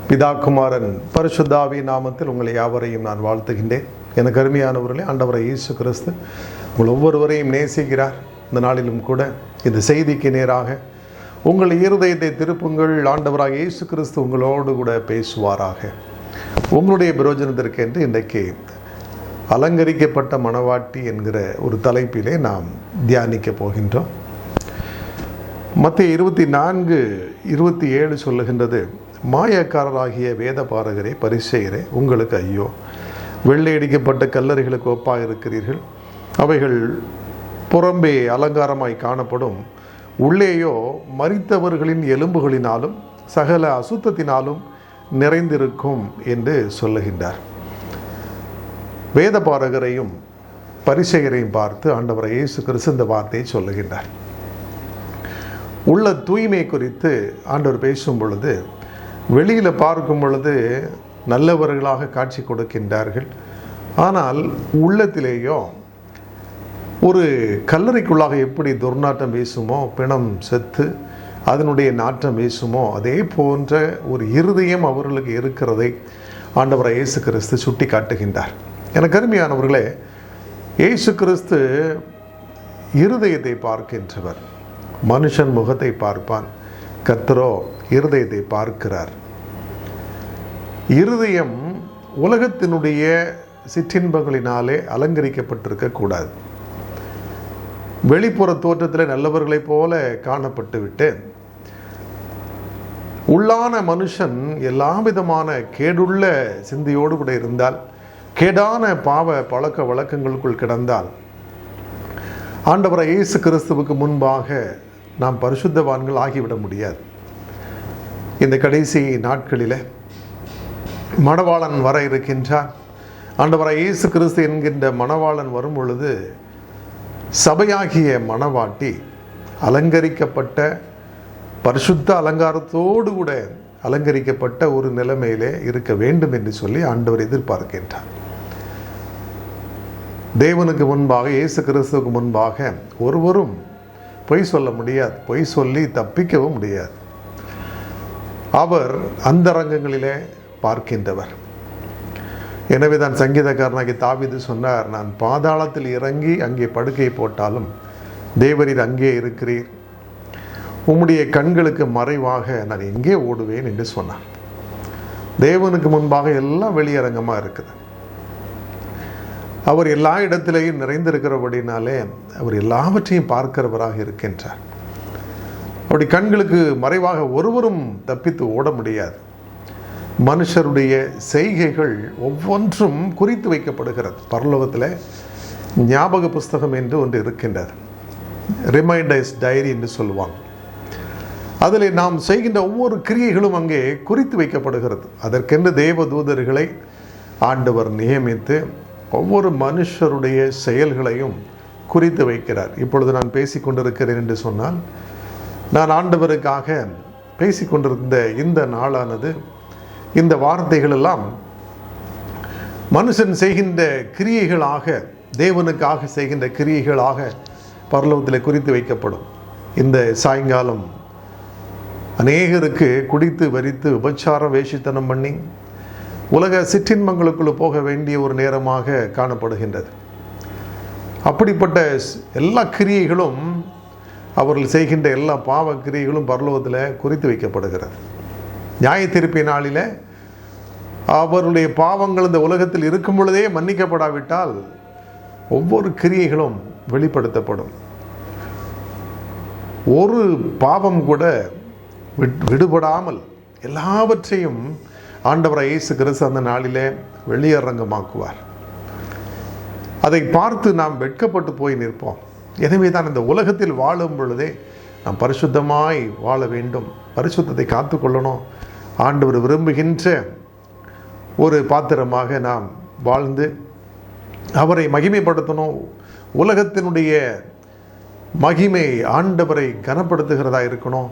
பிதா குமாரன் பரிசுத்தாவி நாமத்தில் உங்களை யாவரையும் நான் வாழ்த்துகின்றேன். எனக்கு அருமையானவர்களே, ஆண்டவரை இயேசு கிறிஸ்து உங்கள் ஒவ்வொருவரையும் நேசிக்கிறார். இந்த நாளிலும் கூட இந்த செய்திக்கு நேராக உங்கள் இருதயத்தை திருப்புங்கள். ஆண்டவராக இயேசு கிறிஸ்து உங்களோடு கூட பேசுவாராக. உங்களுடைய பிரயோஜனத்திற்கென்று இன்றைக்கு அலங்கரிக்கப்பட்ட மணவாட்டி என்கிற ஒரு தலைப்பிலே நாம் தியானிக்க போகின்றோம். மத்தேயு 24:27 சொல்லுகின்றது, மாயக்காரராகிய வேத பாரகரே, பரிசேயரே, உங்களுக்கு ஐயோ! வெள்ளையடிக்கப்பட்ட கல்லறைகளுக்கு ஒப்பாக இருக்கிறீர்கள். அவைகள் புறம்பே அலங்காரமாய் காணப்படும், உள்ளேயோ மரித்தவர்களின் எலும்புகளினாலும் சகல அசுத்தத்தினாலும் நிறைந்திருக்கும் என்று சொல்லுகின்றார். வேத பாரகரையும் பரிசேயரையும் பார்த்து ஆண்டவர் இயேசு கிறிஸ்து இந்த வார்த்தையை சொல்லுகின்றார். உள்ள தூய்மை குறித்து ஆண்டவர் பேசும் பொழுது, வெளியில் பார்க்கும் பொழுது நல்லவர்களாக காட்சி கொடுக்கின்றார்கள். ஆனால் உள்ளத்திலேயோ ஒரு கல்லறைக்குள்ளாக எப்படி துர்நாற்றம் வீசுமோ, பிணம் செத்து அதனுடைய நாற்றம் வீசுமோ, அதே போன்ற ஒரு இருதயம் அவர்களுக்கு இருக்கிறதை ஆண்டவர் இயேசு கிறிஸ்து சுட்டி காட்டுகின்றார். எனக்கு அருமையானவர்களே, இயேசு கிறிஸ்து இருதயத்தை பார்க்கின்றவர். மனுஷன் முகத்தை பார்ப்பான், கர்த்தரோ இருதயத்தை பார்க்கிறார். இருதயம் உலகத்தினுடைய சிற்றின்பங்களினாலே அலங்கரிக்கப்பட்டிருக்க கூடாது. வெளிப்புற தோற்றத்தில் நல்லவர்களைப் போல காணப்பட்டு விட்டு உள்ளான மனுஷன் எல்லா விதமான கேடுள்ள சிந்தையோடு கூட இருந்தால், கேடான பாவ பழக்க வழக்கங்களுக்குள் கிடந்தால், ஆண்டவரை இயேசு கிறிஸ்துவுக்கு முன்பாக நாம் பரிசுத்தவான்கள் ஆகிவிட முடியாது. இந்த கடைசி நாட்களில் மணவாளன் வர இருக்கின்றார். ஆண்டவரை இயேசு கிறிஸ்து என்கின்ற மணவாளன் வரும் பொழுது சபையாகிய மணவாட்டி அலங்கரிக்கப்பட்ட, பரிசுத்த அலங்காரத்தோடு கூட அலங்கரிக்கப்பட்ட ஒரு நிலைமையிலே இருக்க வேண்டும் என்று சொல்லி ஆண்டவர் எதிர்பார்க்கின்றார். தேவனுக்கு முன்பாக, இயேசு கிறிஸ்துவுக்கு முன்பாக ஒருவரும் பொய் சொல்ல முடியாது, பொய் சொல்லி தப்பிக்கவும் முடியாது. அவர் அந்தரங்கங்களிலே பார்க்கின்றவர். எனவே தான் சங்கீதக்காரனாகிய தாவீது சொன்னார், நான் பாதாளத்தில் இறங்கி அங்கே படுக்கை போட்டாலும் தேவரீர் அங்கே இருக்கிறீர், உம்முடைய கண்களுக்கு மறைவாக நான் எங்கே ஓடுவேன் என்று சொன்னார். தேவனுக்கு முன்பாக எல்லாம் வெளியரங்கமாக இருக்குது. அவர் எல்லா இடத்திலேயும் நிறைந்திருக்கிறபடினாலே அவர் எல்லாவற்றையும் பார்க்கிறவராக இருக்கின்றார். அப்படி கண்களுக்கு மறைவாக ஒருவரும் தப்பித்து ஓட முடியாது. மனுஷருடைய செய்கைகள் ஒவ்வொன்றும் குறித்து வைக்கப்படுகிறது. பரலோகத்தில் ஞாபக புஸ்தகம் என்று ஒன்று இருக்கின்றது, ரிமைண்டர்ஸ் டைரி என்று சொல்லுவாங்க. அதில் நாம் செய்கின்ற ஒவ்வொரு கிரியைகளும் அங்கே குறித்து வைக்கப்படுகிறது. அதற்கென்று தேவ தூதர்களை ஆண்டவர் நியமித்து ஒவ்வொரு மனுஷருடைய செயல்களையும் குறித்து வைக்கிறார். இப்பொழுது நான் பேசிக்கொண்டிருக்கிறேன் என்று சொன்னால், நான் ஆண்டவருக்காக பேசிக்கொண்டிருந்த இந்த நாளானது, இந்த வார்த்தைகள் எல்லாம் மனுஷன் செய்கின்ற கிரியைகளாக, தேவனுக்காக செய்கின்ற கிரியைகளாக பரலோகத்தில் குறித்து வைக்கப்படும். இந்த சாயங்காலம் அநேகருக்கு குடித்து வரித்து விபச்சார வேஷித்தனம் பண்ணி உலக சிற்றின்பங்களுக்குள்ள போக வேண்டிய ஒரு நேரமாக காணப்படுகின்றது. அப்படிப்பட்ட எல்லா கிரியைகளும், அவர்கள் செய்கின்ற எல்லா பாவ கிரியைகளும் பரலோகத்தில் குறித்து வைக்கப்படுகிறது. நியாய தீர்ப்பு நாளில் அவருடைய பாவங்கள் இந்த உலகத்தில் இருக்கும் பொழுதே மன்னிக்கப்படாவிட்டால் ஒவ்வொரு கிரியைகளும் வெளிப்படுத்தப்படும். ஒரு பாவம் கூட விடுபடாமல் எல்லாவற்றையும் ஆண்டவர் இயேசு கிறிஸ்து அந்த நாளிலே வெளியரங்கமாக்குவார். அதை பார்த்து நாம் வெட்கப்பட்டு போய் நிற்போம். எனவே தான் இந்த உலகத்தில் வாழும் பொழுதே நாம் பரிசுத்தமாய் வாழ வேண்டும், பரிசுத்தத்தை காத்து கொள்ளணும். ஆண்டவர் விரும்புகின்ற ஒரு பாத்திரமாக நாம் வாழ்ந்து அவரை மகிமைப்படுத்தணும். உலகத்தினுடைய மகிமை ஆண்டவரை கனப்படுத்துகிறதா இருக்கணும்.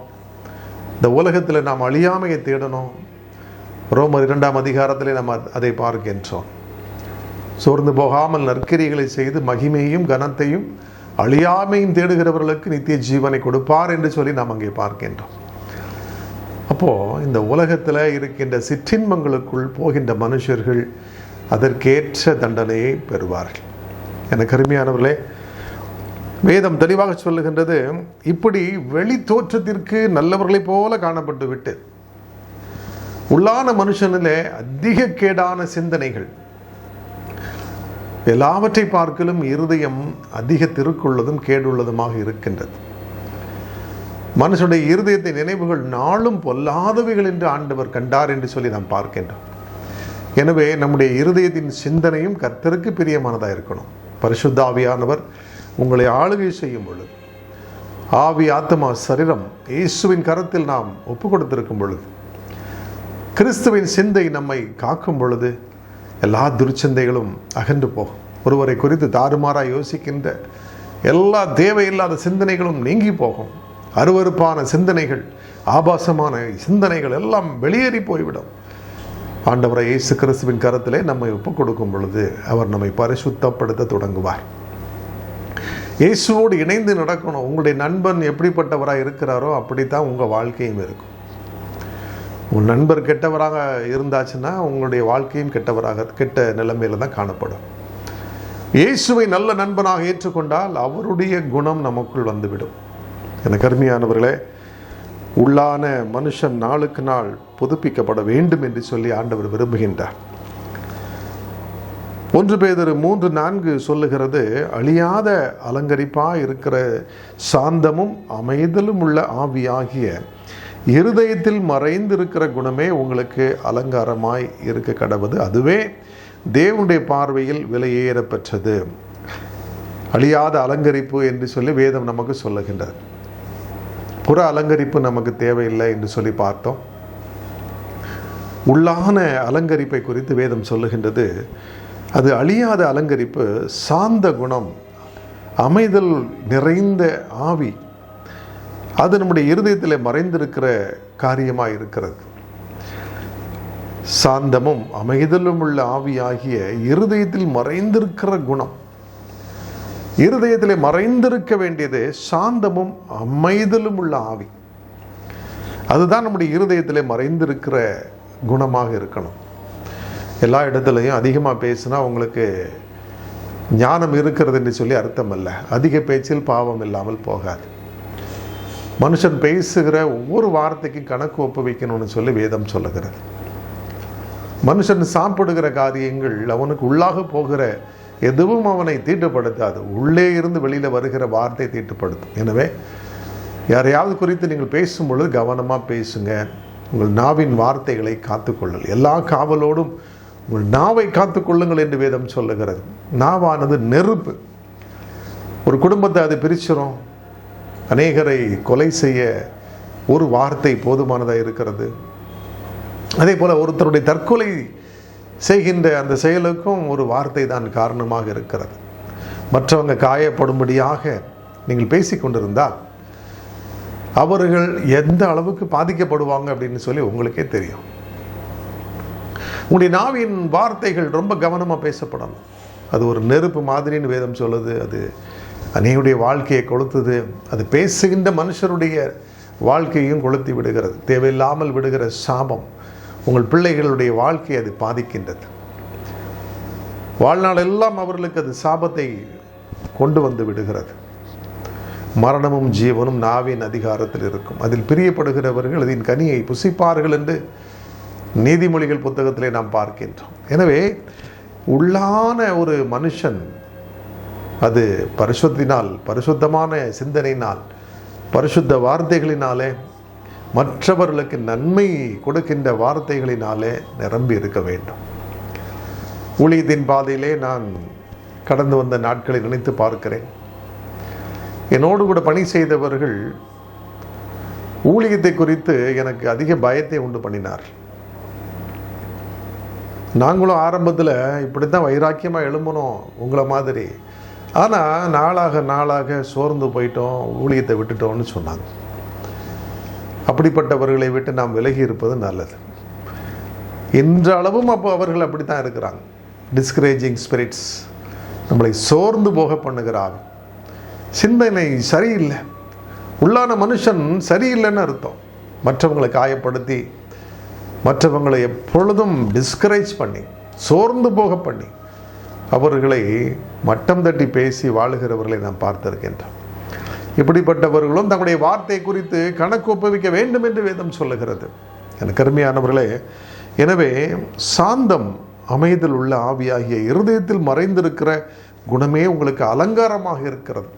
இந்த உலகத்தில் நாம் அழியாமையை தேடணும். ரோமர் 2ஆம் அதிகாரத்திலே நாம் அதை பார்க்கின்றோம். சோர்ந்து போகாமல் நற்கிரிகளை செய்து மகிமையும் கனத்தையும் அழியாமையும் தேடுகிறவர்களுக்கு நித்திய ஜீவனை கொடுப்பார் என்று சொல்லி நாம் அங்கே பார்க்கின்றோம். அப்போது இந்த உலகத்தில் இருக்கின்ற சிற்றின்பங்களுக்குள் போகின்ற மனுஷர்கள் அதற்கேற்ற தண்டனையை பெறுவார்கள். எனக்கு அருமையானவர்களே, வேதம் தெளிவாக சொல்லுகின்றது, இப்படி வெளி தோற்றத்திற்கு நல்லவர்களைப் போல காணப்பட்டு விட்டு உள்ளான மனுஷனிலே அதிக கேடான சிந்தனைகள், எல்லாவற்றை பார்க்கலும் இருதயம் அதிக திருக்குள்ளதும் கேடுள்ளதுமாக இருக்கின்றது. மனுஷனுடைய இருதயத்தை நினைவுகள் நாளும் பொல்லாதவைகள் என்று ஆண்டவர் கண்டார் என்று சொல்லி நாம் பார்க்கின்றோம். எனவே நம்முடைய இருதயத்தின் சிந்தனையும் கர்த்தருக்கு பிரியமானதாக இருக்கணும். பரிசுத்த ஆவியானவர் உங்களை ஆளுகை செய்யும் பொழுது, ஆவி ஆத்மா சரீரம் இயேசுவின் கரத்தில் நாம் ஒப்பு கொடுத்திருக்கும் பொழுது, கிறிஸ்துவின் சிந்தை நம்மை காக்கும் பொழுது எல்லா துர்ச்சிந்தைகளும் அகன்று போகும். ஒருவரை குறித்து தாறுமாறாக யோசிக்கின்ற எல்லா தேவையில்லாத சிந்தனைகளும் நீங்கி போகும். அருவருப்பான சிந்தனைகள், ஆபாசமான சிந்தனைகள் எல்லாம் வெளியேறி போய்விடும். ஆண்டவரை இயேசு கிறிஸ்துவின் கரத்திலே நம்மை ஒப்புக் கொடுக்கும் பொழுது அவர் நம்மை பரிசுத்தப்படுத்த தொடங்குவார். இயேசுவோடு இணைந்து நடக்கணும். உங்களுடைய நண்பன் எப்படிப்பட்டவராக இருக்கிறாரோ அப்படித்தான் உங்கள் வாழ்க்கையும் இருக்கும். உங்கள் நண்பர் கெட்டவராக இருந்தாச்சுன்னா உங்களுடைய வாழ்க்கையும் கெட்ட நிலைமையில தான் காணப்படும். இயேசுவை நல்ல நண்பனாக ஏற்றுக்கொண்டால் அவருடைய குணம் நமக்குள் வந்துவிடும். எனக்கு அருமையானவர்களே, உள்ளான மனுஷன் நாளுக்கு நாள் புதுப்பிக்கப்பட வேண்டும் என்று சொல்லி ஆண்டவர் விரும்புகின்றார். 1 பேதுரு 3:4 சொல்லுகிறது, அழியாத அலங்கரிப்பாக இருக்கிற சாந்தமும் அமைதலும் உள்ள ஆவியாகிய இருதயத்தில் மறைந்திருக்கிற குணமே உங்களுக்கு அலங்காரமாய் இருக்க கடவுது. அதுவே தேவனுடைய பார்வையில் விலையேற பெற்றது. அழியாத அலங்கரிப்பு என்று சொல்லி வேதம் நமக்கு சொல்லுகின்றது. புற அலங்கரிப்பு நமக்கு தேவையில்லை என்று சொல்லி பார்த்தோம். உள்ளான அலங்கரிப்பை குறித்து வேதம் சொல்லுகின்றது. அது அழியாத அலங்கரிப்பு, சாந்த குணம், அமைதல் நிறைந்த ஆவி, அது நம்முடைய இருதயத்தில் மறைந்திருக்கிற காரியமாக இருக்கிறது. சாந்தமும் அமைதலும் உள்ள ஆவியாகிய இருதயத்தில் மறைந்திருக்கிற குணம். இருதயத்திலே மறைந்திருக்க வேண்டியது சாந்தமும் அமைதலும் உள்ள ஆவி. அதுதான் நம்முடைய இருதயத்திலே மறைந்திருக்கிற குணமாக இருக்கணும். எல்லா இடத்துலையும் அதிகமாக பேசினா உங்களுக்கு ஞானம் இருக்கிறது என்று சொல்லி அர்த்தம் அல்ல. அதிக பேச்சில் பாவம் இல்லாமல் போகாது. மனுஷன் பேசுகிற ஒவ்வொரு வார்த்தைக்கும் கணக்கு ஒப்புவிக்கணும்னு சொல்லி வேதம் சொல்லுகிறது. மனுஷன் சாப்பிடுகிற காரியங்கள் அவனுக்கு உள்ளாக போகிற எதுவும் அவனை தீட்டுப்படுத்தாது. உள்ளே இருந்து வெளியில் வருகிற வார்த்தை தீட்டுப்படுத்தும். எனவே யாரையாவது குறித்து நீங்கள் பேசும்பொழுது கவனமாக பேசுங்க. உங்கள் நாவின் வார்த்தைகளை காத்துக்கொள்ளுங்கள். எல்லா காவலோடும் உங்கள் நாவை காத்துக்கொள்ளுங்கள் என்று வேதம் சொல்லுகிறது. நாவானது நெருப்பு. ஒரு குடும்பத்தை அது பிரிச்சிடும். அநேகரை கொலை செய்ய ஒரு வார்த்தை போதுமானதாக இருக்கிறது. அதே போல் ஒருத்தருடைய தற்கொலை செய்கின்ற அந்த செயலுக்கும் ஒரு வார்த்தை தான் காரணமாக இருக்கிறது. மற்றவங்க காயப்படும்படியாக நீங்கள் பேசிக்கொண்டிருந்தால் அவர்கள் எந்த அளவுக்கு பாதிக்கப்படுவாங்க அப்படின்னு சொல்லி உங்களுக்கே தெரியும். உங்களுடைய நாவின் வார்த்தைகள் ரொம்ப கவனமாக பேசப்படணும். அது ஒரு நெருப்பு மாதிரின்னு வேதம் சொல்லுது. அது அநேகருடைய வாழ்க்கையை கொளுத்துது. அது பேசுகின்ற மனுஷருடைய வாழ்க்கையும் கொளுத்தி விடுகிறது. தேவையில்லாமல் விடுகிற சாபம் உங்கள் பிள்ளைகளுடைய வாழ்க்கையை அது பாதிக்கின்றது. வாழ்நாள் எல்லாம் அவர்களுக்கு அது சாபத்தை கொண்டு வந்து விடுகிறது. மரணமும் ஜீவனும் நாவின் அதிகாரத்தில் இருக்கும். அதில் பிரியப்படுகிறவர்கள் அதன் கனியை புசிப்பார்கள் என்று நீதிமொழிகள் புத்தகத்திலே நாம் பார்க்கின்றோம். எனவே உள்ளான ஒரு மனுஷன் அது பரிசுத்தினால், பரிசுத்தமான சிந்தனையினால், பரிசுத்த வார்த்தைகளினாலே, மற்றவர்களுக்கு நன்மை கொடுக்கின்ற வார்த்தைகளினாலே நிரம்பி இருக்க வேண்டும். ஊழியத்தின் பாதையிலே நான் கடந்து வந்த நாட்களை நினைத்து பார்க்கிறேன். என்னோடு கூட பணி செய்தவர்கள் ஊழியத்தை குறித்து எனக்கு அதிக பயத்தை உண்டு பண்ணினார். நாங்களும் ஆரம்பத்தில் இப்படித்தான் வைராக்கியமாக எழும்பணும் உங்களை மாதிரி. ஆனால் நாளாக நாளாக சோர்ந்து போயிட்டோம், ஊழியத்தை விட்டுட்டோம்னு சொன்னாங்க. அப்படிப்பட்டவர்களை விட்டு நாம் விலகி இருப்பது நல்லது. இன்றளவும் அப்போ அவர்கள் அப்படித்தான் இருக்கிறாங்க. டிஸ்கரேஜிங் ஸ்பிரிட்ஸ், நம்மளை சோர்ந்து போக பண்ணுகிறாங்க. சிந்தனை சரியில்லை, உள்ளான மனுஷன் சரியில்லைன்னு அர்த்தம். மற்றவங்களை காயப்படுத்தி, மற்றவங்களை எப்பொழுதும் டிஸ்கரேஜ் பண்ணி, சோர்ந்து போக பண்ணி, அவர்களை மட்டம் தட்டி பேசி வாழுகிறவர்களை நாம் பார்த்திருக்கின்றோம். இப்படிப்பட்டவர்களும் தங்களுடைய வார்த்தை குறித்து கணக்கு ஒப்புவிக்க வேண்டும் என்று வேதம் சொல்லுகிறது. எனக்கு அருமையானவர்களே, எனவே சாந்தம், அமைதல் உள்ள ஆவியாகிய இருதயத்தில் மறைந்திருக்கிற குணமே உங்களுக்கு அலங்காரமாக இருக்கிறது.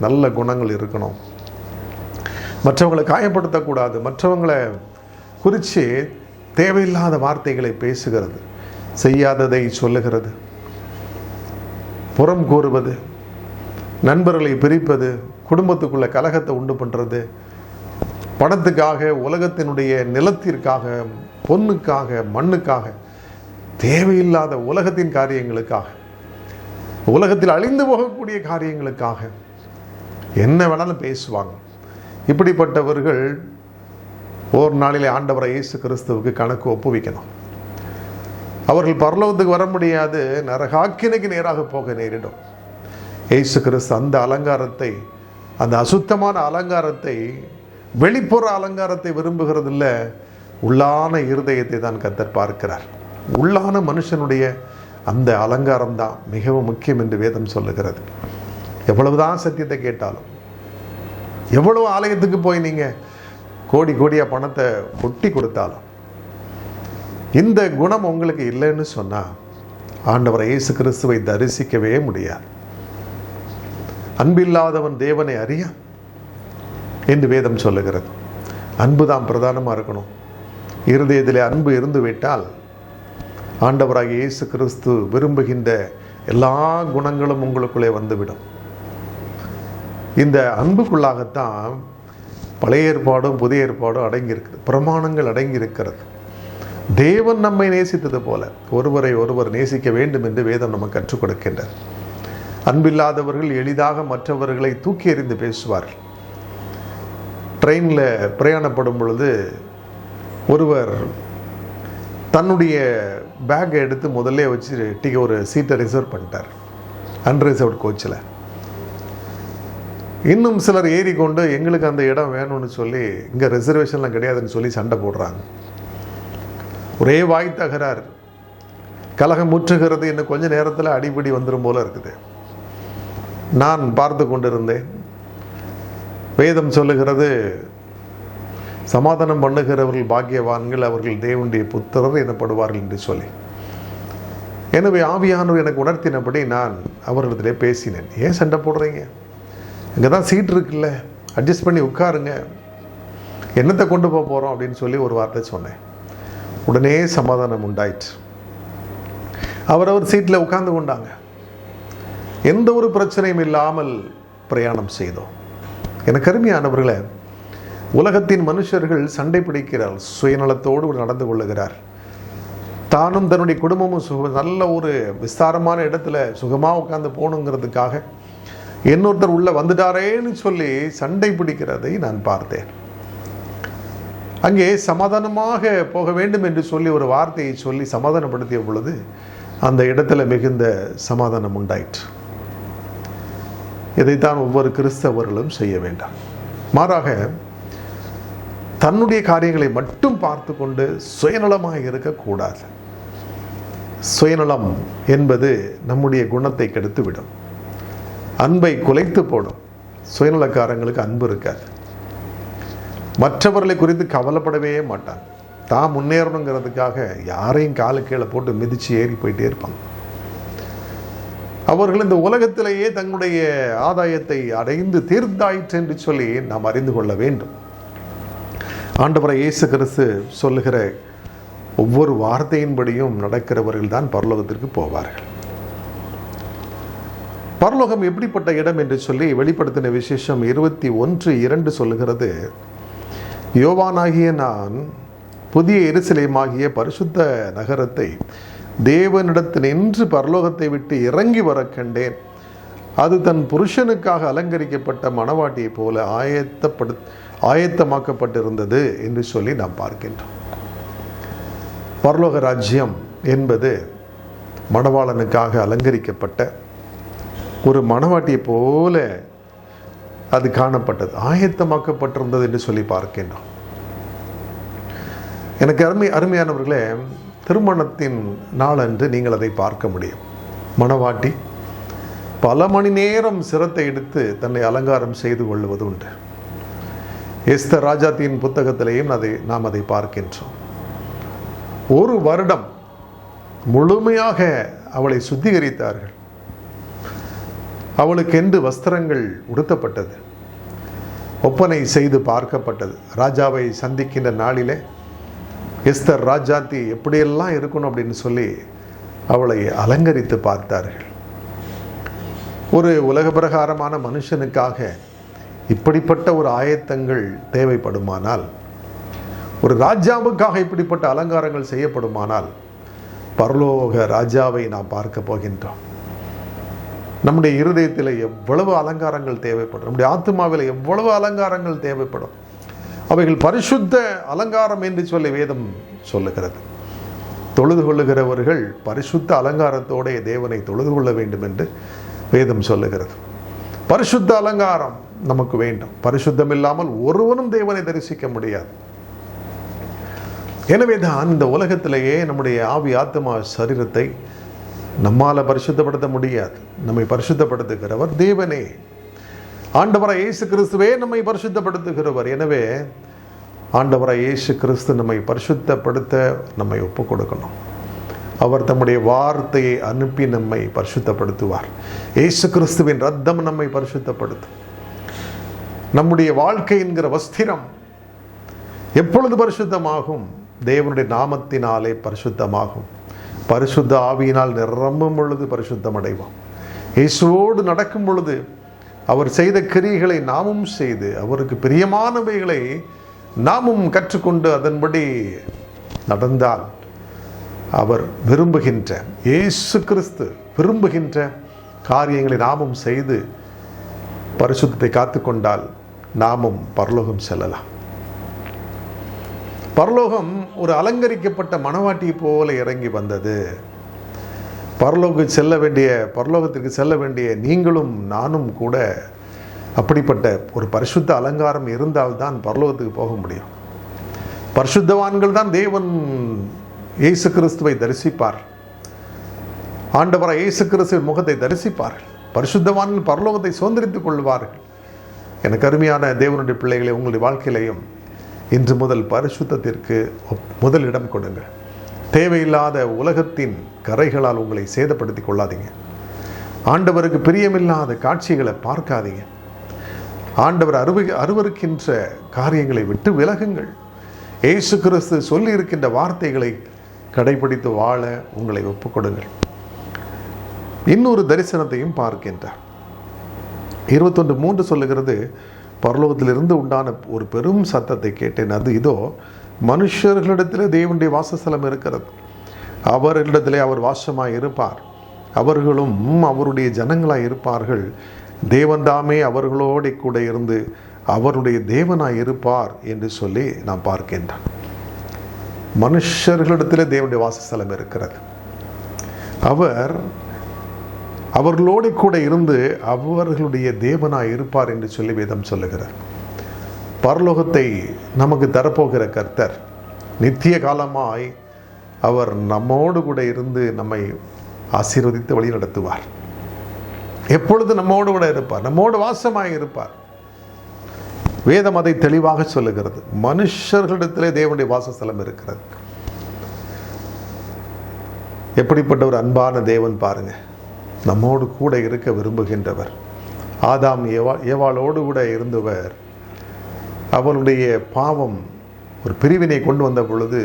நல்ல குணங்கள் இருக்கணும். மற்றவங்களை காயப்படுத்தக்கூடாது. மற்றவங்களை குறித்து தேவையில்லாத வார்த்தைகளை பேசுகிறது, செய்யாததை சொல்லுகிறது, புறம் கூறுவது, நண்பர்களை பிரிப்பது, குடும்பத்துக்குள்ள கலகத்தை உண்டு பண்ணுறது, பணத்துக்காக, உலகத்தினுடைய நிலத்திற்காக, பொண்ணுக்காக, மண்ணுக்காக, தேவையில்லாத உலகத்தின் காரியங்களுக்காக, உலகத்தில் அழிந்து போகக்கூடிய காரியங்களுக்காக என்ன வேணாலும் பேசுவாங்க. இப்படிப்பட்டவர்கள் ஒரு நாளிலே ஆண்டவரை இயேசு கிறிஸ்துவுக்கு கணக்கு ஒப்புவிக்கணும். அவர்கள் பரலோகத்துக்கு வர முடியாது, நரகாக்கினைக்கு நேராக போக நேரிடும். இயேசு கிறிஸ்து அந்த அலங்காரத்தை, அந்த அசுத்தமான அலங்காரத்தை, வெளிப்புற அலங்காரத்தை விரும்புகிறதில்ல, உள்ளான இருதயத்தை தான் கர்த்தர் பார்க்கிறார். உள்ளான மனுஷனுடைய அந்த அலங்காரம் தான் மிகவும் முக்கியம் என்று வேதம் சொல்லுகிறது. எவ்வளவுதான் சத்தியத்தை கேட்டாலும், எவ்வளவு ஆலயத்துக்கு போய் நீங்கள் கோடி கோடியாக பணத்தை கொட்டி கொடுத்தாலும், இந்த குணம் உங்களுக்கு இல்லைன்னு சொன்னால் ஆண்டவர் இயேசு கிறிஸ்துவை தரிசிக்கவே முடியாது. அன்பில்லாதவன் தேவனை அறியா என்று வேதம் சொல்லுகிறது. அன்பு தான் பிரதானமாக இருக்கணும். இருதயத்திலே அன்பு இருந்து விட்டால் ஆண்டவராகிய இயேசு கிறிஸ்து விரும்புகின்ற எல்லா குணங்களும் உங்களுக்குள்ளே வந்துவிடும். இந்த அன்புக்குள்ளாகத்தான் பழைய ஏற்பாடும் புதிய ஏற்பாடும் அடங்கியிருக்கிறது, பிரமாணங்கள் அடங்கியிருக்கிறது. தேவன் நம்மை நேசித்தது போல ஒருவரை ஒருவர் நேசிக்க வேண்டும் என்று வேதம் நமக்கு கற்றுக் கொடுக்கின்றது. அன்பில்லாதவர்கள் எளிதாக மற்றவர்களை தூக்கி எறிந்து பேசுவார்கள். ட்ரெயினில் பிரயாணப்படும் பொழுது ஒருவர் தன்னுடைய பேக்கை எடுத்து முதல்ல வச்சு ஒரு சீட்டை ரிசர்வ் பண்ணிட்டார், அன்ரிசர்வ்ட் கோச்சில். இன்னும் சிலர் ஏறிக்கொண்டு எங்களுக்கு அந்த இடம் வேணும்னு சொல்லி, இங்கே ரிசர்வேஷன்லாம் கிடையாதுன்னு சொல்லி சண்டை போடுறாங்க. ஒரே வாய் தகராறு, கலகம் முற்றுகிறது. இன்னும் கொஞ்ச நேரத்தில் அடிப்படி வந்துடும் போல இருக்குது. நான் பார்த்து கொண்டிருந்தேன். வேதம் சொல்லுகிறது, சமாதானம் பண்ணுகிறவர்கள் பாக்கியவான்கள், அவர்கள் தேவனுடைய புத்திரர் எனப்படுவார்கள் என்று சொல்லி. எனவே ஆவியானவர் எனக்கு உணர்த்தினபடி நான் அவர்களிடத்திலே பேசினேன். ஏன் சண்டை போடுறீங்க? இங்கே தான் சீட் இருக்குல்ல, அட்ஜஸ்ட் பண்ணி உட்காருங்க, என்னத்தை கொண்டு போக போகிறோம் அப்படின்னு சொல்லி ஒரு வார்த்தை சொன்னேன். உடனே சமாதானம் உண்டாயிற்று. அவரவர் சீட்டில் உட்கார்ந்து கொண்டாங்க. எந்த ஒரு பிரச்சனையும் இல்லாமல் பிரயாணம் செய்தோம். எனக்கு அருமையானவர்களே, உலகத்தின் மனுஷர்கள் சண்டை பிடிக்கிறார், சுயநலத்தோடு நடந்து கொள்ளுகிறார். தானும் தன்னுடைய குடும்பமும் நல்ல ஒரு விஸ்தாரமான இடத்துல சுகமாக உட்கார்ந்து போகணுங்கிறதுக்காக இன்னொருத்தர் உள்ள வந்துட்டாரேன்னு சொல்லி சண்டை பிடிக்கிறதை நான் பார்த்தேன். அங்கே சமாதானமாக போக வேண்டும் என்று சொல்லி ஒரு வார்த்தையை சொல்லி சமாதானப்படுத்திய பொழுது அந்த இடத்துல மிகுந்த சமாதானம் உண்டாயிற்று. இதைத்தான் ஒவ்வொரு கிறிஸ்தவர்களும் செய்ய வேண்டாம். மாறாக தன்னுடைய காரியங்களை மட்டும் பார்த்து கொண்டு சுயநலமாக இருக்கக்கூடாது. சுயநலம் என்பது நம்முடைய குணத்தை கெடுத்துவிடும், அன்பை குலைத்து போடும். சுயநலக்காரங்களுக்கு அன்பு இருக்காது. மற்றவர்களை குறித்து கவலைப்படவே மாட்டாங்க. தான் முன்னேறணுங்கிறதுக்காக யாரையும் காலு கீழே போட்டு மிதித்து ஏறி போயிட்டே இருப்பாங்க. அவர்கள் இந்த உலகத்திலேயே தங்களுடைய ஆதாயத்தை அடைந்து தீர்ந்தாயிற்று என்று சொல்லி நாம் அறிந்து கொள்ள வேண்டும். ஆண்டவரை இயேசு கிறிஸ்து சொல்லுகிற ஒவ்வொரு வார்த்தையின்படியும் நடக்கிறவர்கள் தான் பரலோகத்திற்கு போவார்கள். பரலோகம் எப்படிப்பட்ட இடம் என்று சொல்லி வெளிப்படுத்தின விசேஷம் 21:2 சொல்லுகிறது, யோவானாகிய நான் புதிய எருசலேமாகிய பரிசுத்த நகரத்தை தேவனிடத்தினின்று பரலோகத்தை விட்டு இறங்கி வர கண்டேன். அது தன் புருஷனுக்காக அலங்கரிக்கப்பட்ட மணவாட்டியை போல ஆயத்தமாக்கப்பட்டிருந்தது என்று சொல்லி நாம் பார்க்கின்றோம். பரலோக ராஜ்யம் என்பது மணவாளனுக்காக அலங்கரிக்கப்பட்ட ஒரு மணவாட்டியை போல அது காணப்பட்டது, ஆயத்தமாக்கப்பட்டிருந்தது என்று சொல்லி பார்க்கின்றோம். எனக்கு அருமையானவர்களே, திருமணத்தின் நாளன்று நீங்கள் அதை பார்க்க முடியும். மணவாட்டி பல மணி நேரம் சிரத்தை எடுத்து தன்னை அலங்காரம் செய்து கொள்வது உண்டு. எஸ்தர் ராஜாத்தியின் புத்தகத்திலேயும் நாம் அதை பார்க்கின்றோம். ஒரு வருடம் முழுமையாக அவளை சுத்திகரித்தார்கள். அவளுக்கென்று வஸ்திரங்கள் உடுத்தப்பட்டது, ஒப்பனை செய்து பார்க்கப்பட்டது. ராஜாவை சந்திக்கின்ற நாளிலே எஸ்தர் ராஜாத்தி எப்படியெல்லாம் இருக்கணும் அப்படின்னு சொல்லி அவளை அலங்கரித்து பார்த்தார்கள். ஒரு உலக பிரகாரமான மனுஷனுக்காக இப்படிப்பட்ட ஒரு ஆயத்தங்கள் தேவைப்படுமானால், ஒரு ராஜாவுக்காக இப்படிப்பட்ட அலங்காரங்கள் செய்யப்படுமானால், பரலோக ராஜாவை நாம் பார்க்க போகின்றோம். நம்முடைய இருதயத்தில் எவ்வளவு அலங்காரங்கள் தேவைப்படும், நம்முடைய ஆத்மாவில் எவ்வளவு அலங்காரங்கள் தேவைப்படும். அவைகள் பரிசுத்த அலங்காரம் என்று சொல்லி வேதம் சொல்லுகிறது. தொழுது கொள்ளுகிறவர்கள் பரிசுத்த அலங்காரத்தோட தேவனை தொழுது கொள்ள வேண்டும் என்று வேதம் சொல்லுகிறது. பரிசுத்த அலங்காரம் நமக்கு வேண்டும். பரிசுத்தம் இல்லாமல் ஒருவனும் தேவனை தரிசிக்க முடியாது. எனவே தான் இந்த உலகத்திலேயே நம்முடைய ஆவி ஆத்மா சரீரத்தை நம்மால பரிசுத்தப்படுத்த முடியாது. நம்மை பரிசுத்தப்படுத்துகிறவர் தேவனே. ஆண்டவராய் இயேசு கிறிஸ்துவே நம்மை பரிசுத்தப்படுத்துகிறவர். எனவே ஆண்டவராய் இயேசு கிறிஸ்து நம்மை பரிசுத்தப்படுத்த நம்மை ஒப்புக் கொடுக்கணும். அவர் தம்முடைய வார்த்தையை அனுப்பி நம்மை பரிசுத்தப்படுத்துவார். இயேசு கிறிஸ்துவின் ரத்தம் நம்மை பரிசுத்தப்படுத்தும். நம்முடைய வாழ்க்கை என்கிற வஸ்திரம் எப்பொழுது பரிசுத்தமாகும்? தேவனுடைய நாமத்தினாலே பரிசுத்தமாகும். பரிசுத்த ஆவியினால் நிரம்பும் பொழுது பரிசுத்தம் அடைவோம். இயேசுவோடு நடக்கும் பொழுது அவர் செய்த கிரியைகளை நாமும் செய்து, அவருக்கு பிரியமானவைகளை நாமும் கற்றுக்கொண்டு அதன்படி நடந்தால், அவர் விரும்புகின்ற, இயேசு கிறிஸ்து விரும்புகின்ற காரியங்களை நாமும் செய்து பரிசுத்தத்தை காத்துக்கொண்டால் நாமும் பரலோகம் செல்லலாம். பரலோகம் ஒரு அலங்கரிக்கப்பட்ட மணவாட்டி போல இறங்கி வந்தது. பரலோகத்திற்கு செல்ல வேண்டிய நீங்களும் நானும் கூட அப்படிப்பட்ட ஒரு பரிசுத்த அலங்காரம் இருந்தால்தான் பரலோகத்துக்கு போக முடியும். பரிசுத்தவான்கள் தான் தேவன் இயேசு கிறிஸ்துவை தரிசிப்பார். ஆண்டவராய் இயேசு கிறிஸ்துவின் முகத்தை தரிசிப்பார்கள். பரிசுத்தவான்கள் பரலோகத்தை சுதந்திரித்துக் கொள்வார்கள். எனக்கு அருமையான தேவனுடைய பிள்ளைகளை, உங்களுடைய வாழ்க்கையிலையும் இன்று முதல் பரிசுத்தத்திற்கு முதலிடம் கொடுங்கள். தேவையில்லாத உலகத்தின் கரைகளால் உங்களை சேதப்படுத்தி கொள்ளாதீங்க. ஆண்டவருக்கு பிரியமில்லாத காட்சிகளை பார்க்காதீங்க. ஆண்டவர் அருவருக்கின்ற காரியங்களை விட்டு விலகுங்கள். இயேசு கிறிஸ்து சொல்லி இருக்கின்ற வார்த்தைகளை கடைபிடித்து வாழ உங்களை ஒப்புக்கொடுங்கள். இன்னொரு தரிசனத்தையும் பார்க்கின்றார். 21:3 சொல்லுகிறது, பரலோகத்திலிருந்து உண்டான ஒரு பெரும் சத்தத்தை கேட்டேன். அது இதோ, மனுஷர்களிடத்தில் தேவனுடைய வாசஸ்தலம் இருக்கிறது. அவர்களிடத்திலே அவர் வாசமாய் இருப்பார். அவர்களும் அவருடைய ஜனங்களாய் இருப்பார்கள். தேவன்தாமே அவர்களோடு கூட இருந்து அவருடைய தேவனாய் இருப்பார் என்று சொல்லி நாம் பார்க்கின்றோம். மனுஷர்களிடத்தில் தேவனுடைய வாசஸ்தலம் இருக்கிறது. அவர் அவர்களோடு கூட இருந்து அவர்களுடைய தேவனாய் இருப்பார் என்று சொல்லி வேதம் சொல்லுகிறார். பரலோகத்தை நமக்கு தரப்போகிற கர்த்தர் நித்திய காலமாய் அவர் நம்மோடு கூட இருந்து நம்மை ஆசீர்வதித்து வழி நடத்துவார். எப்பொழுது நம்மோடு கூட இருப்பார், நம்மோடு வாசமாய் இருப்பார். வேதம் அதை தெளிவாக சொல்லுகிறது. மனுஷர்களிடத்திலே தேவனுடைய வாசஸ்தலம் இருக்கிறது. எப்படிப்பட்ட ஒரு அன்பான தேவன் பாருங்க. நம்மோடு கூட இருக்க விரும்புகின்றவர். ஆதாம் ஏவாளோடு கூட இருந்தவர். அவனுடைய பாவம் ஒரு பிரிவினை கொண்டு வந்த பொழுது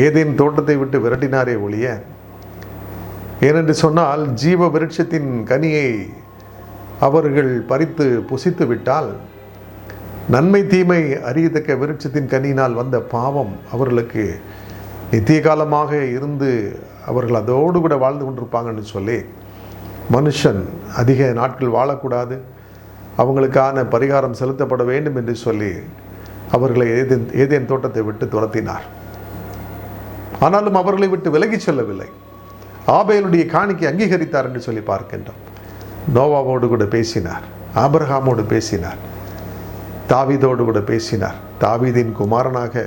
ஏதேன் தோட்டத்தை விட்டு விரட்டினாரே ஒழிய, ஏனென்று சொன்னால் ஜீவ விருட்சத்தின் கனியை அவர்கள் பறித்து புசித்து விட்டால், நன்மை தீமை அறியத்தக்க விருட்சத்தின் கனியினால் வந்த பாவம் அவர்களுக்கு நித்திய காலமாக இருந்து அவர்கள் அதோடு கூட வாழ்ந்து கொண்டிருப்பாங்கன்னு சொல்லி, மனுஷன் அதிக நாட்கள் வாழக்கூடாது, அவங்களுக்கான பரிகாரம் செலுத்தப்பட வேண்டும் என்று சொல்லி அவர்களை ஏதேன் தோட்டத்தை விட்டு துரத்தினார். ஆனாலும் அவர்களை விட்டு விலகி செல்லவில்லை. ஆபேலுடைய காணிக்கை அங்கீகரித்தார் என்று சொல்லி பார்க்கின்றோம். நோவாவோடு கூட பேசினார், ஆபிரகாமோடு பேசினார், தாவீதோடு கூட பேசினார். தாவீதின் குமாரனாக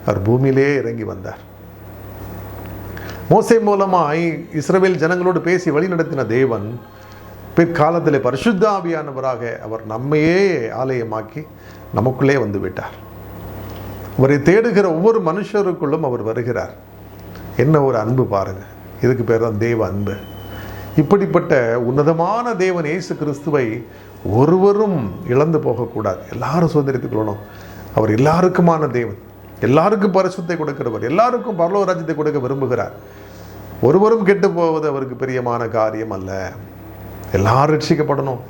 அவர் பூமியிலே இறங்கி வந்தார். மோசே மூலமாய் இஸ்ரவேல் ஜனங்களோடு பேசி வழிநடத்தின தேவன் பிற்காலத்தில் பரிசுத்த ஆவியானவராக அவர் நம்மையே ஆலயமாக்கி நமக்குள்ளே வந்து விட்டார். அவரை தேடுகிற ஒவ்வொரு மனுஷருக்குள்ளும் அவர் வருகிறார். என்ன ஒரு அன்பு பாருங்க! இதுக்கு பேர் தான் தேவ அன்பு. இப்படிப்பட்ட உன்னதமான தேவன் இயேசு கிறிஸ்துவை ஒருவரும் இழந்து போகக்கூடாது. எல்லாரும் சுதந்திரித்துக் கொள்ளணும். அவர் எல்லாருக்குமான தேவன், எல்லாருக்கும் பரிசுத்தை கொடுக்கிறவர், எல்லாருக்கும் பரலோக ராஜ்யத்தை கொடுக்க விரும்புகிறார். ஒருவரும் கெட்டு போவது அவருக்கு பிரியமான காரியம் அல்ல. எல்லாரும் ரட்சிக்கப்படணும்,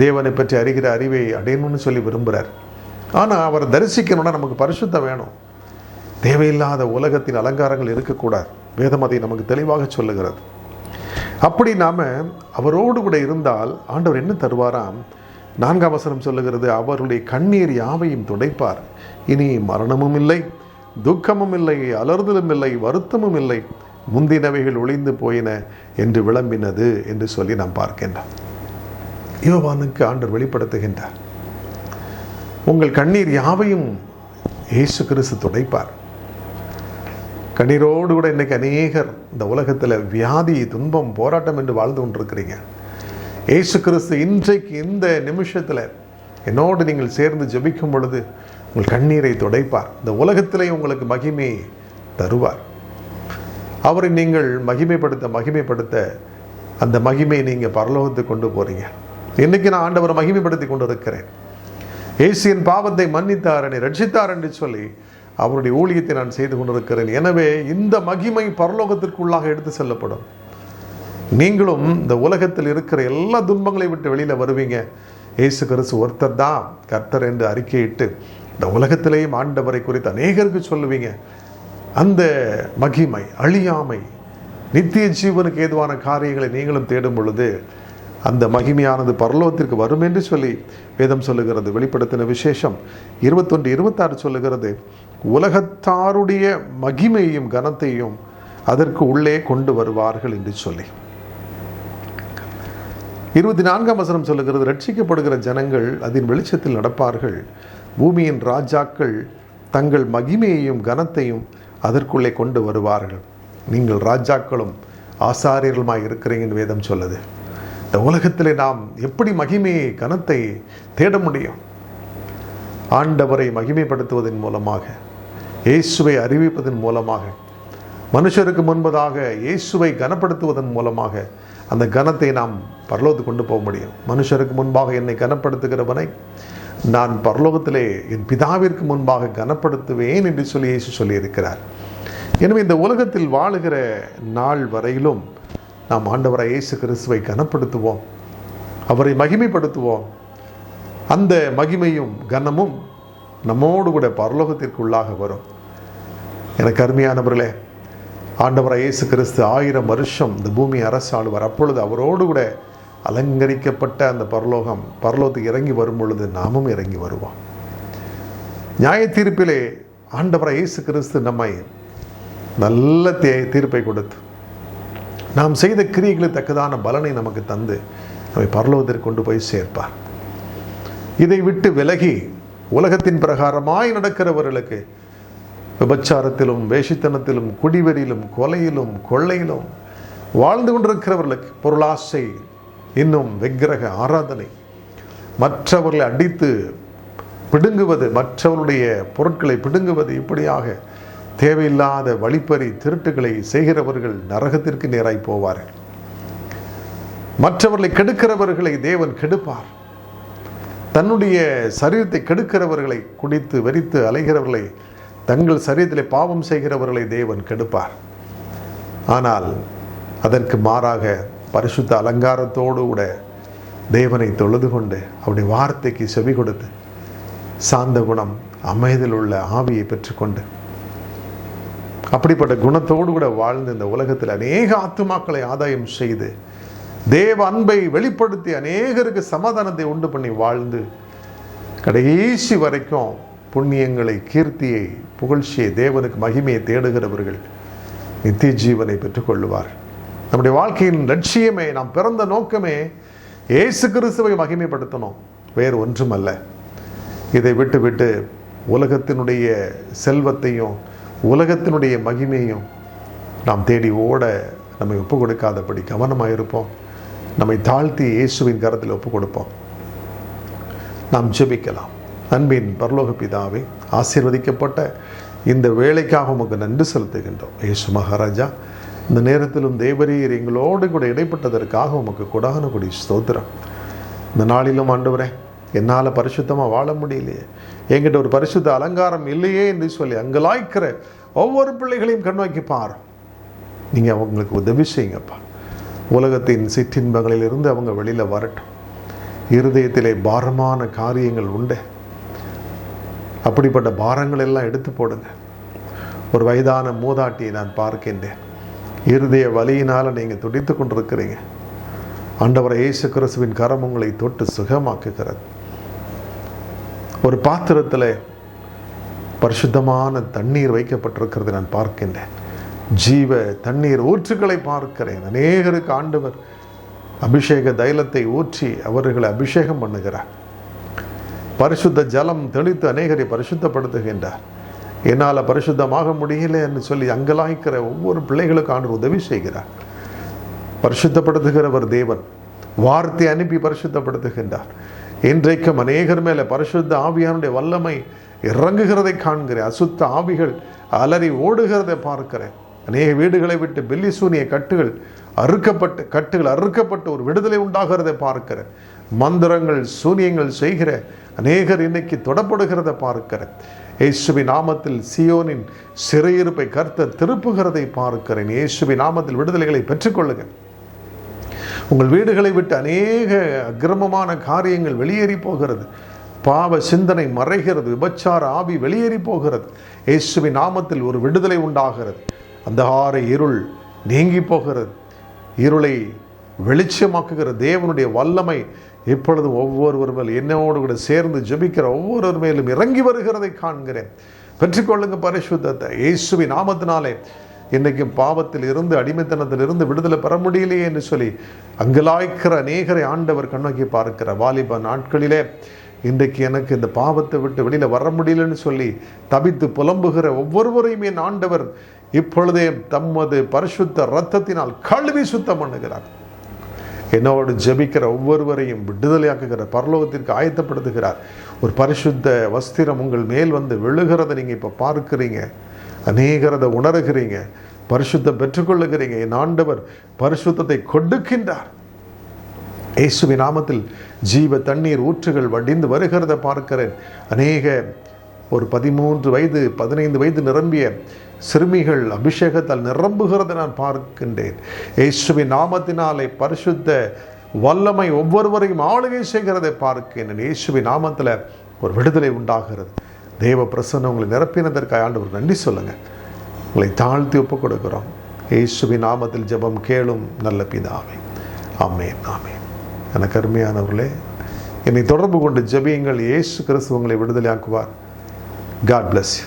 தேவனை பற்றி அறிகிற அறிவை அடையணும்னு சொல்லி விரும்புகிறார். ஆனால் அவரை தரிசிக்கணும்னா நமக்கு பரிசுத்தம் வேணும். தேவையில்லாத உலகத்தின் அலங்காரங்கள் இருக்கக்கூடாது. வேதம் அதை நமக்கு தெளிவாக சொல்லுகிறது. அப்படி நாம் அவரோடு கூட இருந்தால் ஆண்டவர் என்ன தருவாராம்? 4ஆம் வசனம் சொல்லுகிறது, அவருடைய கண்ணீர் யாவையும் துடைப்பார். இனி மரணமும் இல்லை, துக்கமும் இல்லை, அலறுதலும் இல்லை, வருத்தமும் இல்லை, முந்தினவைகள் ஒளிந்து போயின என்று விளம்பினது என்று சொல்லி நாம் பார்க்கின்றோம். யோவானுக்கு ஆண்டவர் வெளிப்படுத்துகின்றார், உங்கள் கண்ணீர் யாவையும் இயேசு கிறிஸ்து துடைப்பார். கண்ணீரோடு கூட இன்னைக்கு அநேகர் இந்த உலகத்தில் வியாதி, துன்பம், போராட்டம் என்று வாழ்ந்து கொண்டிருக்கிறீங்க. இயேசு கிறிஸ்து இன்றைக்கு இந்த நிமிஷத்தில் என்னோடு நீங்கள் சேர்ந்து ஜெபிக்கும் பொழுது உங்கள் கண்ணீரை துடைப்பார். இந்த உலகத்திலே உங்களுக்கு மகிமை தருவார். அவரை நீங்கள் மகிமைப்படுத்த அந்த மகிமையை நீங்கள் பரலோகத்துக்கு கொண்டு போறீங்க. இன்னைக்கு நான் ஆண்டவரை மகிமைப்படுத்தி கொண்டு இருக்கிறேன். இயேசுவின் பாவத்தை மன்னித்தார், என்னை ரட்சித்தார் என்று சொல்லி அவருடைய ஊழியத்தை நான் செய்து கொண்டிருக்கிறேன். எனவே இந்த மகிமை பரலோகத்திற்குள்ளாக எடுத்து செல்லப்படும். நீங்களும் இந்த உலகத்தில் இருக்கிற எல்லா துன்பங்களை விட்டு வெளியில் வருவீங்க. இயேசு கிறிஸ்து ஒருத்தர் தான் கர்த்தர் என்று அறிக்கையிட்டு இந்த உலகத்திலேயும் ஆண்டவரை குறித்து அநேகருக்கு சொல்லுவீங்க. அந்த மகிமை, அழியாமை, நித்திய ஜீவனுக்கு ஏதுவான காரியங்களை நீங்களும் தேடும் பொழுது அந்த மகிமையானது பரலோகத்திற்கு வரும் என்று சொல்லி வேதம் சொல்லுகிறது. வெளிப்படுத்தின விசேஷம் 21-26 சொல்லுகிறது, உலகத்தாருடைய மகிமையையும் கனத்தையும் அதற்கு உள்ளே கொண்டு வருவார்கள் என்று சொல்லி. 24ஆம் வசனம் சொல்லுகிறது, ரட்சிக்கப்படுகிற ஜனங்கள் அதன் வெளிச்சத்தில் நடப்பார்கள். பூமியின் ராஜாக்கள் தங்கள் மகிமையையும் கனத்தையும் அதற்குள்ளே கொண்டு வருவார்கள். நீங்கள் ராஜாக்களும் ஆசாரியர்களுமாய் இருக்கிறீங்கன்னு வேதம் சொல்லுது. இந்த உலகத்திலே நாம் எப்படி மகிமையை, கனத்தை தேட முடியும்? ஆண்டவரை மகிமைப்படுத்துவதன் மூலமாக, இயேசுவை அறிவிப்பதன் மூலமாக, மனுஷருக்கு முன்பதாக இயேசுவை கனப்படுத்துவதன் மூலமாக அந்த கனத்தை நாம் பரலோகத்துக்கு கொண்டு போக முடியும். மனுஷருக்கு முன்பாக என்னை கனப்படுத்துகிறவனை நான் பரலோகத்திலே என் பிதாவிற்கு முன்பாக கனப்படுத்துவேன் என்று சொல்லி இயேசு சொல்லியிருக்கிறார். எனவே இந்த உலகத்தில் வாழுகிற நாள் வரையிலும் நாம் ஆண்டவராய் இயேசு கிறிஸ்துவை கனப்படுத்துவோம், அவரை மகிமைப்படுத்துவோம். அந்த மகிமையும் கனமும் நம்மோடு கூட பரலோகத்திற்குள்ளாக வரும். எனக்கு அருமையானவர்களே, ஆண்டவராய் இயேசு கிறிஸ்து 1000 வருஷம் இந்த பூமி அரசாளுவார். அப்பொழுது அவரோடு கூட அலங்கரிக்கப்பட்ட அந்த பரலோகத்துக்கு இறங்கி வரும் பொழுது நாமும் இறங்கி வருவோம். நியாய தீர்ப்பிலே ஆண்டவராய் இயேசு கிறிஸ்து நம்மை நல்ல தீர்ப்பை கொடுத்து நாம் செய்த கிரியைகளுக்கு தக்கதான பலனை நமக்கு தந்து நம்மை பரலோகத்திற்கு கொண்டு போய் சேர்ப்பார். இதை விட்டு விலகி உலகத்தின் பிரகாரமாய் நடக்கிறவர்களுக்கு, விபச்சாரத்திலும், வேஷித்தனத்திலும், குடிவெறியிலும், கொலையிலும், கொள்ளையிலும் வாழ்ந்து கொண்டிருக்கிறவர்களுக்கு, பொருளாசை, இன்னும் விக்கிரக ஆராதனை, மற்றவர்களை அடித்து பிடுங்குவது, மற்றவருடைய பொருட்களை பிடுங்குவது, இப்படியாக தேவையில்லாத வழிப்பறி, திருட்டுகளை செய்கிறவர்கள் நரகத்திற்கு நேராய் போவார்கள். மற்றவர்களை கெடுக்கிறவர்களை தேவன் கெடுப்பார். தன்னுடைய சரீரத்தை கெடுக்கிறவர்களை, குடித்து வெறித்து அலைகிறவர்களை, தங்கள் சரீரத்திலே பாவம் செய்கிறவர்களை தேவன் கெடுப்பார். ஆனால் அதற்கு மாறாக பரிசுத்த அலங்காரத்தோடு கூட தேவனை தொழுது கொண்டு அவருடைய வார்த்தைக்கு செவி கொடுத்து சாந்த குணம், அமைதியில் உள்ள ஆவியை பெற்றுக்கொண்டு அப்படிப்பட்ட குணத்தோடு கூட வாழ்ந்து இந்த உலகத்தில் அநேக ஆத்துமாக்களை ஆதாயம் செய்து தேவ அன்பை வெளிப்படுத்தி அநேகருக்கு சமாதானத்தை உண்டு பண்ணி வாழ்ந்து கடைசி வரைக்கும் புண்ணியங்களை, கீர்த்தியை, புகழ்ச்சியை, தேவனுக்கு மகிமையை தேடுகிறவர்கள் நித்திய ஜீவனை பெற்றுக்கொள்ளுவார். நம்முடைய வாழ்க்கையின் லட்சியமே, நாம் பிறந்த நோக்கமே இயேசு கிறிஸ்துவை மகிமைப்படுத்தணும், வேறு ஒன்றுமல்ல. இதை விட்டு உலகத்தினுடைய செல்வத்தையும் உலகத்தினுடைய மகிமையும் நாம் தேடி ஓட நம்மை ஒப்பு கொடுக்காதபடி கவனமாக இருப்போம். நம்மை தாழ்த்தி இயேசுவின் கரத்தில் ஒப்பு கொடுப்போம். நாம் ஜெபிக்கலாம். அன்பின் பரலோக பிதாவே, ஆசீர்வதிக்கப்பட்ட இந்த வேலைக்காக உமக்கு நன்றி செலுத்துகின்றோம். இயேசு மகாராஜா, இந்த நேரத்திலும் தேவரீர் எங்களோடு கூட இடைப்பட்டதற்காக உமக்கு கொடான கொடி ஸ்தோத்திரம். இந்த நாளிலும் ஆண்டவரே, என்னால் பரிசுத்தமாக வாழ முடியலையே, என்கிட்ட ஒரு பரிசுத்த அலங்காரம் இல்லையே என்று சொல்லி அங்கலாய்க்கிற ஒவ்வொரு பிள்ளைகளையும் கண்ணோக்கி பார். நீங்கள் அவங்களுக்கு உதவி செய்யுங்கப்பா. உலகத்தின் சிற்றின்பங்களிலிருந்து அவங்க வெளியில் வரட்டும். இருதயத்திலே பாரமான காரியங்கள் உண்டு, அப்படிப்பட்ட பாரங்கள் எல்லாம் எடுத்து போடுங்க. ஒரு வயதான மூதாட்டியை நான் பார்க்கின்றேன். இருதய வலியினால் நீங்கள் துடித்து கொண்டிருக்கிறீங்க. ஆண்டவரை இயேசு கிறிஸ்துவின் கரம் உங்களை தொட்டு சுகமாக்குகிறது. ஒரு பாத்திரத்தில் பரிசுத்தமான தண்ணீர் வைக்கப்பட்டிருக்கிறது நான் பார்க்கின்றேன். ஜீவ தண்ணீர் ஊற்றுக்களை பார்க்கிறேன். அநேகருக்கு ஆண்டவர் அபிஷேக தைலத்தை ஊற்றி அவர்களை அபிஷேகம் பண்ணுகிறார். பரிசுத்த ஜலம் தெளித்து அநேகரை பரிசுத்தப்படுத்துகின்றார். என்னால் பரிசுத்தமாக முடியல என்று சொல்லி அங்கலாய்க்கிற ஒவ்வொரு பிள்ளைகளுக்கு ஆண்டவர் உதவி செய்கிறார். பரிசுத்தப்படுத்துகிறவர் தேவன். வார்த்தை அனுப்பி பரிசுத்தப்படுத்துகின்றார். இன்றைக்கும் அநேகர் மேலே பரிசுத்த ஆவியானுடைய வல்லமை இறங்குகிறதை காண்கிறேன். அசுத்த ஆவிகள் அலறி ஓடுகிறதை பார்க்கிறேன். அநேக வீடுகளை விட்டு பில்லி சூனிய கட்டுகள் அறுக்கப்பட்டு ஒரு விடுதலை உண்டாகிறதை பார்க்கிறேன். மந்திரங்கள் சூனியங்கள் செய்கிற அநேகர் இன்னைக்கு தொடப்படுகிறதை பார்க்கிறேன். இயேசுவின் நாமத்தில் சியோனின் சிறையிருப்பை கர்த்தர் திருப்புகிறதை பார்க்கிறேன். இயேசுவின் நாமத்தில் விடுதலைகளை பெற்றுக்கொள்ளுங்க. உங்கள் வீடுகளை விட்டு அநேக அக்கிரமமான காரியங்கள் வெளியேறி போகிறது. பாவ சிந்தனை மறைகிறது. விபச்சார ஆவி வெளியேறி போகிறது. இயேசுவின் நாமத்தில் ஒரு விடுதலை உண்டாகிறது. அந்தகார இருள் நீங்கி போகிறது. இருளை வெளிச்சமாக்குகிற தேவனுடைய வல்லமை இப்பொழுதும் ஒவ்வொருவர் மேல் என்னோடு கூட சேர்ந்து ஜெபிக்கிற ஒவ்வொருவர் மேலும் இறங்கி வருகிறதை காண்கிறேன். பெற்றுக்கொள்ளுங்க பரிசுத்தத்தை. இயேசுவின் நாமத்தினாலே இன்றைக்கும் பாவத்தில் இருந்து அடிமைத்தனத்தில் இருந்து விடுதலை பெற முடியலையே என்று சொல்லி அங்கலாய்க்கிற அநேகரை ஆண்டவர் கண்ணோக்கி பார்க்கிற வாலிப நாட்களிலே இன்றைக்கு எனக்கு இந்த பாவத்தை விட்டு வெளியில் வர முடியலன்னு சொல்லி தபித்து புலம்புகிற ஒவ்வொருவரையும் என் ஆண்டவர் இப்பொழுதே தமது பரிசுத்த இரத்தத்தினால் கழுவி சுத்தம் பண்ணுகிறார். என்னோடு ஜெபிக்கிற ஒவ்வொருவரையும் விடுதலையாக்குகிற பரலோகத்திற்கு ஆயத்தப்படுத்துகிறார். ஒரு பரிசுத்த வஸ்திரம் உங்கள் மேல் வந்து விழுகிறத நீங்கள் இப்போ பார்க்கிறீங்க. அநேகரதை உணர்கிறீங்க. பரிசுத்தம் பெற்றுக்கொள்ளுகிறீங்க. என் ஆண்டவர் பரிசுத்தத்தை கொடுக்கின்றார். இயேசுவின் நாமத்தில் ஜீவ தண்ணீர் ஊற்றுகள் வடிந்து வருகிறத பார்க்கிறேன். அநேக ஒரு 13 வயது 15 வயது நிரம்பிய சிறுமிகள் அபிஷேகத்தால் நிரம்புகிறத நான் பார்க்கின்றேன். இயேசுவின் நாமத்தினாலே பரிசுத்த வல்லமை ஒவ்வொருவரையும் ஆளுகை செய்கிறதை பார்க்கிறேன். இயேசுவின் நாமத்தில் ஒரு விடுதலை உண்டாகிறது. தேவ பிரசன்னம் உங்களை நிரப்பினதற்காக ஆண்டவர் நன்றி சொல்லுங்கள். உங்களை தாழ்த்தி ஒப்புக் கொடுக்கிறோம். இயேசுவின் நாமத்தில் ஜெபம் கேளும் நல்ல பிதாவே. ஆமென், ஆமென். எனக்கு அருமையானவர்களே, என்னை தொடர்பு கொண்டு ஜெபியுங்கள். இயேசு கிறிஸ்து உங்களை விடுதலையாக்குவார். God bless you.